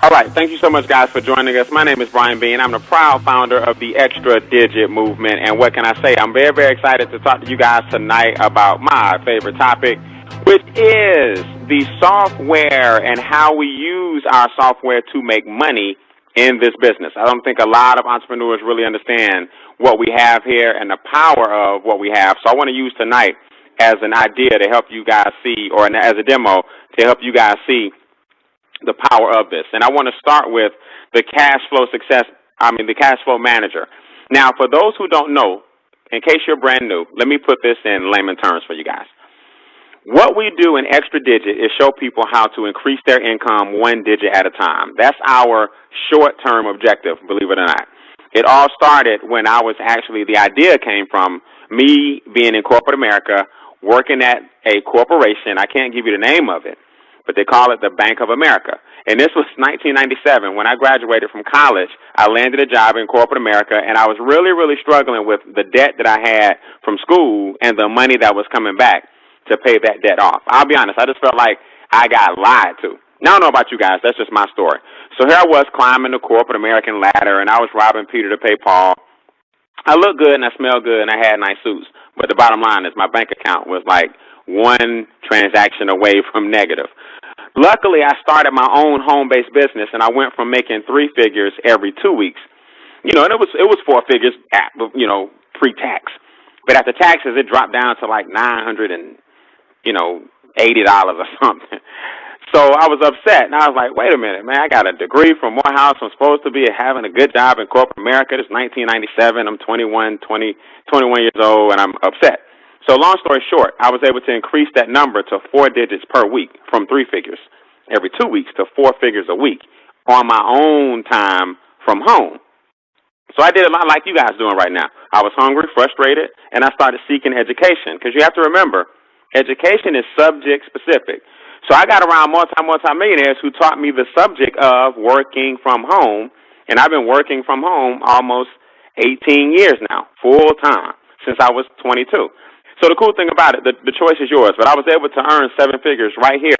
All right, thank you so much, guys, for joining us. My name is Beane. I'm the proud founder of the Extra Digit Movement, and what can I say? I'm very, very excited to talk to you guys tonight about my favorite topic, which is the software and how we use our software to make money in this business. I don't think a lot of entrepreneurs really understand what we have here and the power of what we have, so I want to use tonight as an idea to help you guys see, or as a demo to help you guys see the power of this. And I want to start with the the Cashflow Manager. Now, for those who don't know, in case you're brand new, let me put this in layman terms for you guys. What we do in Extra Digit is show people how to increase their income one digit at a time. That's our short-term objective, believe it or not. It all started when the idea came from me being in corporate America, working at a corporation. I can't give you the name of it, but they call it the Bank of America. And this was 1997. When I graduated from college, I landed a job in corporate America, and I was really, really struggling with the debt that I had from school and the money that was coming back to pay that debt off. I'll be honest, I just felt like I got lied to. Now, I don't know about you guys. That's just my story. So here I was climbing the corporate American ladder, and I was robbing Peter to pay Paul. I looked good, and I smelled good, and I had nice suits. But the bottom line is my bank account was like one transaction away from negative. Luckily, I started my own home-based business, and I went from making 3 figures every 2 weeks. And it was 4 figures, pre-tax. But after taxes, it dropped down to like $980 or something. So I was upset, and I was like, wait a minute, man, I got a degree from Morehouse. I'm supposed to be having a good job in corporate America. This is 1997. I'm 21 years old, and I'm upset. So long story short, I was able to increase that number to 4 digits per week from 3 figures every 2 weeks to 4 figures a week on my own time from home. So I did a lot like you guys doing right now. I was hungry, frustrated, and I started seeking education because you have to remember, education is subject specific. So I got around multi-millionaires who taught me the subject of working from home, and I've been working from home almost 18 years now, full time, since I was 22. So the cool thing about it, the choice is yours, but I was able to earn 7 figures right here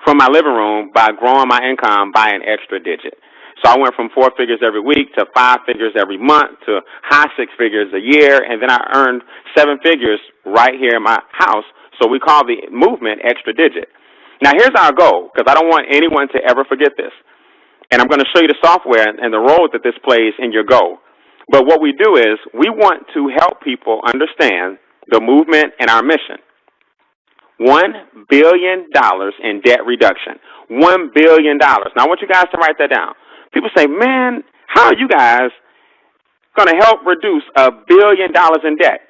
from my living room by growing my income by an extra digit. So I went from 4 figures every week to 5 figures every month to high 6 figures a year, and then I earned 7 figures right here in my house. So we call the movement Extra Digit. Now here's our goal, because I don't want anyone to ever forget this. And I'm going to show you the software and the role that this plays in your goal. But what we do is we want to help people understand the movement and our mission. $1 billion in debt reduction. $1 billion. Now I want you guys to write that down. People say, man, how are you guys going to help reduce $1 billion in debt?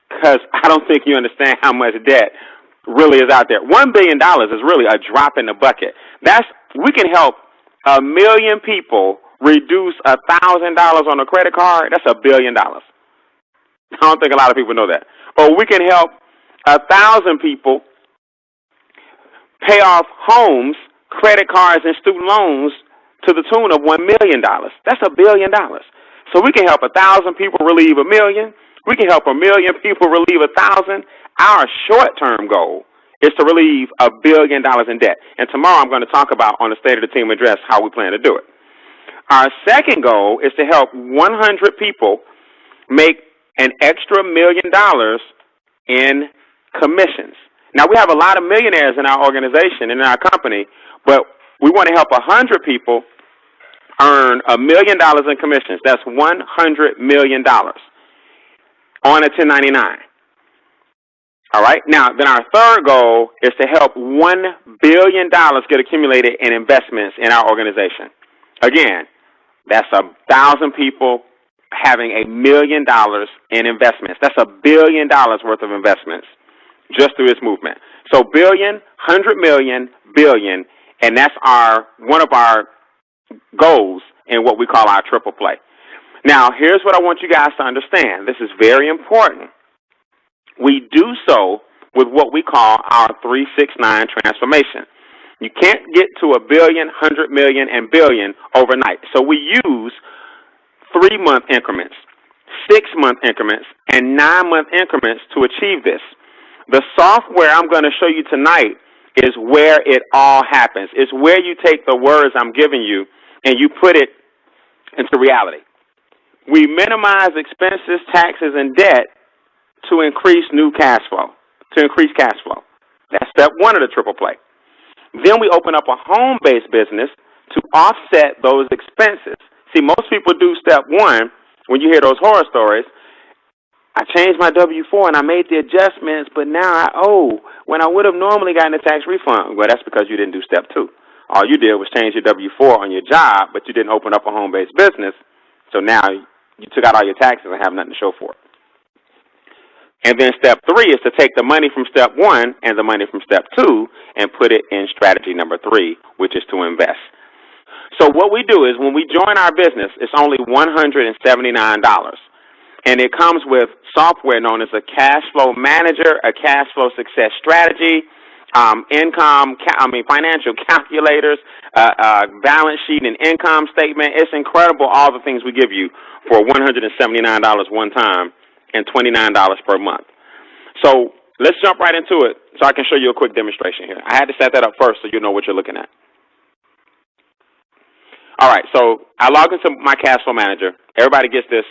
Because I don't think you understand how much debt really is out there. $1 billion is really a drop in the bucket. We can help 1 million people reduce $1,000 on a credit card. That's $1 billion. I don't think a lot of people know that. Or we can help 1,000 people pay off homes, credit cards, and student loans to the tune of $1 million. That's $1 billion. So we can help 1,000 people relieve 1 million. We can help 1 million people relieve 1,000. Our short-term goal is to relieve $1 billion in debt. And tomorrow I'm going to talk about on the State of the Team address how we plan to do it. Our second goal is to help 100 people make an extra $1 million in commissions. Now, we have a lot of millionaires in our organization and in our company, but we want to help 100 people earn $1 million in commissions. That's $100 million on a 1099. All right? Now, then our third goal is to help $1 billion get accumulated in investments in our organization. Again, that's 1,000 people having $1 million in investments. That's $1 billion worth of investments just through this movement. So billion, 100 million, billion, and that's one of our goals in what we call our triple play. Now, here's what I want you guys to understand. This is very important. We do so with what we call our 369 transformation. You can't get to $1 billion, 100 million, and billion overnight. So we use 3-month increments, 6-month increments, and 9-month increments to achieve this. The software I'm going to show you tonight is where it all happens. It's where you take the words I'm giving you and you put it into reality. We minimize expenses, taxes, and debt to increase cash flow. That's step one of the triple play. Then we open up a home-based business to offset those expenses. See, most people do step one when you hear those horror stories. I changed my W-4 and I made the adjustments, but now I owe when I would have normally gotten a tax refund. Well, that's because you didn't do step two. All you did was change your W-4 on your job, but you didn't open up a home-based business. So now you took out all your taxes and have nothing to show for it. And then step three is to take the money from step one and the money from step two and put it in strategy number three, which is to invest. So what we do is when we join our business, it's only $179. And it comes with software known as a Cashflow Manager, a Cashflow Success Strategy, financial calculators, balance sheet and income statement. It's incredible all the things we give you for $179 one time and $29 per month. So let's jump right into it so I can show you a quick demonstration here. I had to set that up first so you know what you're looking at. All right, so I log into my Cashflow Manager. Everybody gets this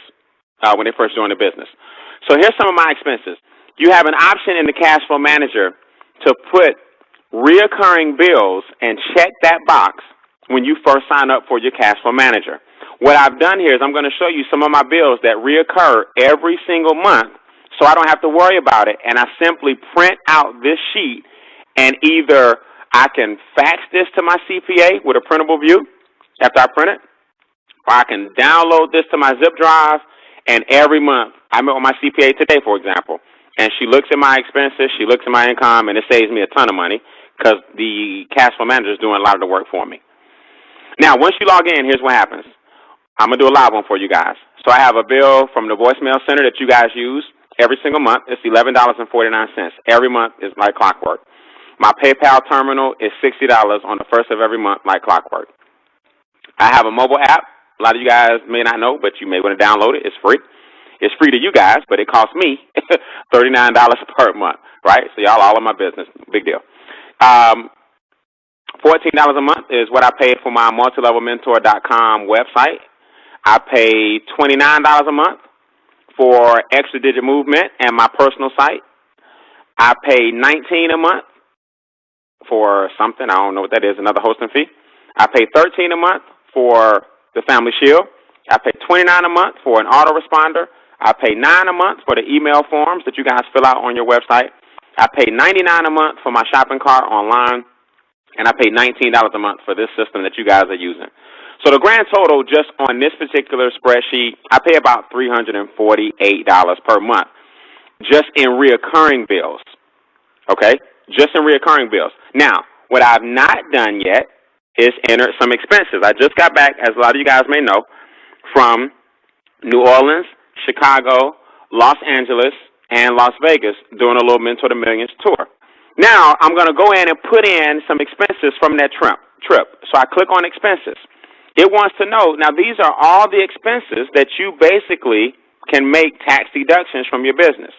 when they first join the business. So here's some of my expenses. You have an option in the Cashflow Manager to put reoccurring bills and check that box when you first sign up for your Cashflow Manager. What I've done here is I'm going to show you some of my bills that reoccur every single month so I don't have to worry about it, and I simply print out this sheet, and either I can fax this to my CPA with a printable view after I print it, or I can download this to my zip drive, and every month, I met with my CPA today, for example, and she looks at my expenses, she looks at my income, and it saves me a ton of money because the Cashflow Manager is doing a lot of the work for me. Now, once you log in, here's what happens. I'm going to do a live one for you guys. So I have a bill from the voicemail center that you guys use every single month. It's $11.49. Every month is like clockwork. My PayPal terminal is $60 on the first of every month like clockwork. I have a mobile app. A lot of you guys may not know, but you may want to download it. It's free. It's free to you guys, but it costs me $39 per month, right? So y'all all in my business. Big deal. $14 a month is what I paid for my multilevelmentor.com website. I pay $29 a month for Extra Digit Movement and my personal site. I pay $19 a month for something. I don't know what that is, another hosting fee. I pay $13 a month for the Family Shield. I pay $29 a month for an autoresponder. I pay $9 a month for the email forms that you guys fill out on your website. I pay $99 a month for my shopping cart online. And I pay $19 a month for this system that you guys are using. So the grand total just on this particular spreadsheet, I pay about $348 per month just in reoccurring bills, okay? Just in reoccurring bills. Now, what I've not done yet is enter some expenses. I just got back, as a lot of you guys may know, from New Orleans, Chicago, Los Angeles, and Las Vegas doing a little Mentor to Millions tour. Now, I'm going to go in and put in some expenses from that trip. So I click on expenses. It wants to know, now these are all the expenses that you basically can make tax deductions from your business.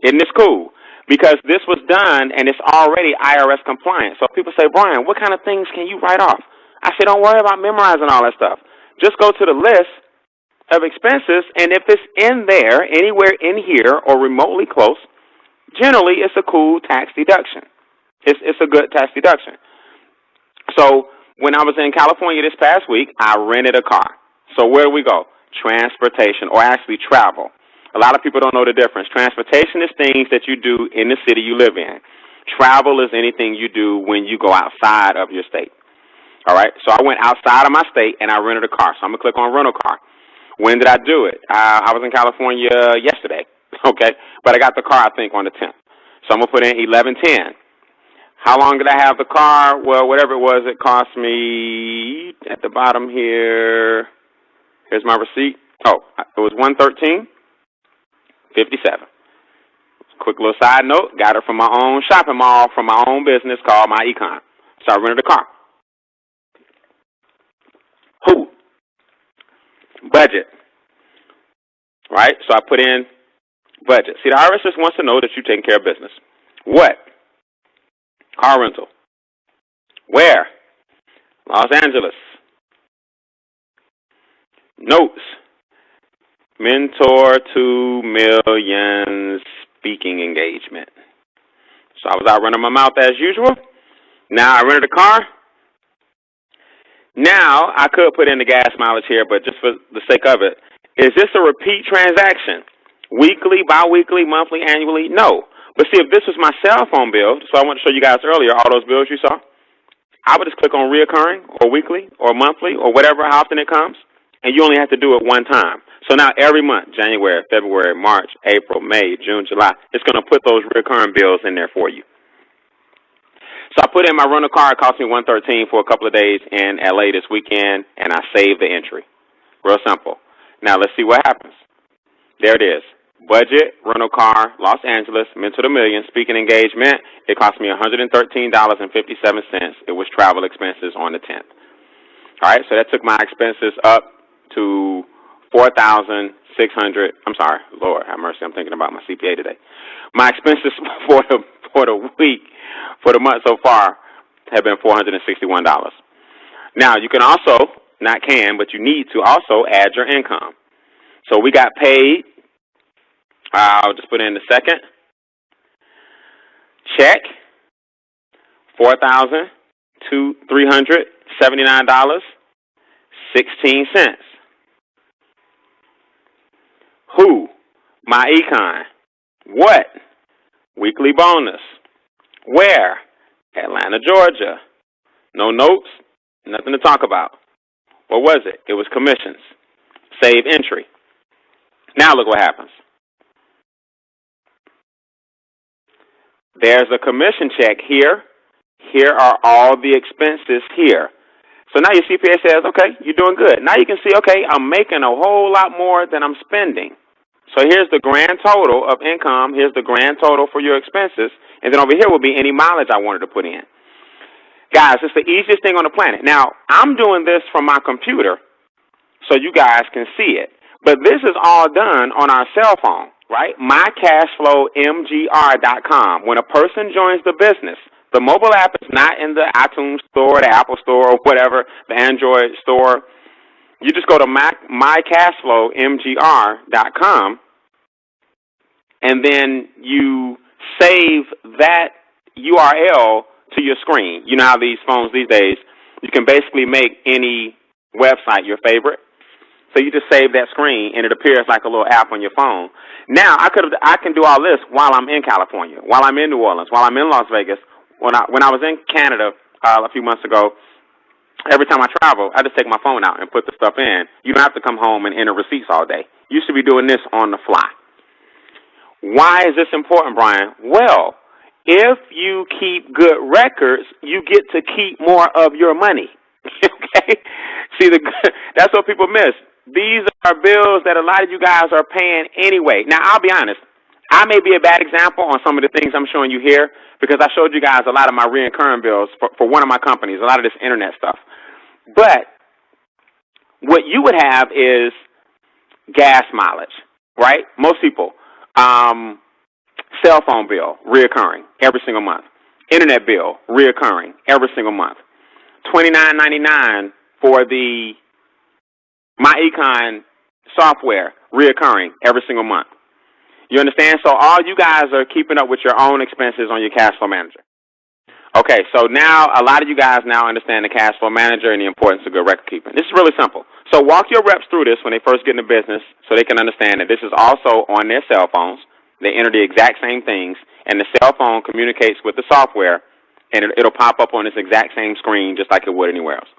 Isn't this cool? Because this was done and it's already IRS compliant. So people say, Brian, what kind of things can you write off? I say, don't worry about memorizing all that stuff. Just go to the list of expenses, and if it's in there, anywhere in here or remotely close, generally it's a cool tax deduction. It's a good tax deduction. So when I was in California this past week, I rented a car. So where do we go? Transportation, or actually travel. A lot of people don't know the difference. Transportation is things that you do in the city you live in. Travel is anything you do when you go outside of your state. All right? So I went outside of my state, and I rented a car. So I'm going to click on rental car. When did I do it? I was in California yesterday, okay? But I got the car, I think, on the 10th. So I'm going to put in 11/10. How long did I have the car? Well, whatever it was, it cost me at the bottom here. Here's my receipt. Oh, it was $113.57. Quick little side note, got it from my own shopping mall, from my own business called My Econ. So I rented a car. Who? Budget. Right? So I put in budget. See, the IRS just wants to know that you're taking care of business. What? Car rental. Where? Los Angeles. Notes. Mentor 2 million speaking engagement. So I was out running my mouth as usual. Now I rented a car. Now I could put in the gas mileage here, but just for the sake of it, is this a repeat transaction? Weekly, bi-weekly, monthly, annually? No. But see, if this was my cell phone bill, so I want to show you guys earlier, all those bills you saw, I would just click on reoccurring or weekly or monthly or whatever, how often it comes, and you only have to do it one time. So now every month, January, February, March, April, May, June, July, it's going to put those reoccurring bills in there for you. So I put in my rental car. It cost me $113 for a couple of days in L.A. this weekend, and I saved the entry. Real simple. Now let's see what happens. There it is. Budget, rental car, Los Angeles, Mentor 2 million, speaking engagement. It cost me $113.57. It was travel expenses on the 10th. All right, so that took my expenses up to $4,600. I'm sorry, Lord have mercy. I'm thinking about my CPA today. My expenses for the week, for the month so far, have been $461. Now, you can also, not can, but you need to also add your income. So we got paid. I'll just put in the second check, $4,379.16. Who? My econ. What? Weekly bonus. Where? Atlanta, Georgia. No notes, nothing to talk about. What was it? It was commissions. Save entry. Now look what happens. There's a commission check here. Here are all the expenses here. So now your CPA says, okay, you're doing good. Now you can see, okay, I'm making a whole lot more than I'm spending. So here's the grand total of income. Here's the grand total for your expenses. And then over here will be any mileage I wanted to put in. Guys, it's the easiest thing on the planet. Now, I'm doing this from my computer so you guys can see it. But this is all done on our cell phone, right? MyCashflowMGR.com. When a person joins the business, the mobile app is not in the iTunes store, the Apple store, or whatever, the Android store. You just go to MyCashflowMGR.com, and then you save that URL to your screen. You know how these phones these days, you can basically make any website your favorite. So you just save that screen, and it appears like a little app on your phone. Now, I can do all this while I'm in California, while I'm in New Orleans, while I'm in Las Vegas. When I was in Canada a few months ago, every time I travel, I just take my phone out and put the stuff in. You don't have to come home and enter receipts all day. You should be doing this on the fly. Why is this important, Brian? Well, if you keep good records, you get to keep more of your money. Okay? See, that's what people miss. These are bills that a lot of you guys are paying anyway. Now, I'll be honest. I may be a bad example on some of the things I'm showing you here because I showed you guys a lot of my recurring bills for one of my companies, a lot of this internet stuff. But what you would have is gas mileage, right? Most people, cell phone bill, reoccurring every single month. Internet bill, reoccurring every single month. $29.99 for the My Econ software, reoccurring every single month. You understand? So all you guys are keeping up with your own expenses on your cash flow manager. Okay, so now a lot of you guys now understand the cash flow manager and the importance of good record keeping. This is really simple. So walk your reps through this when they first get into business so they can understand that this is also on their cell phones. They enter the exact same things, and the cell phone communicates with the software, and it'll pop up on this exact same screen just like it would anywhere else.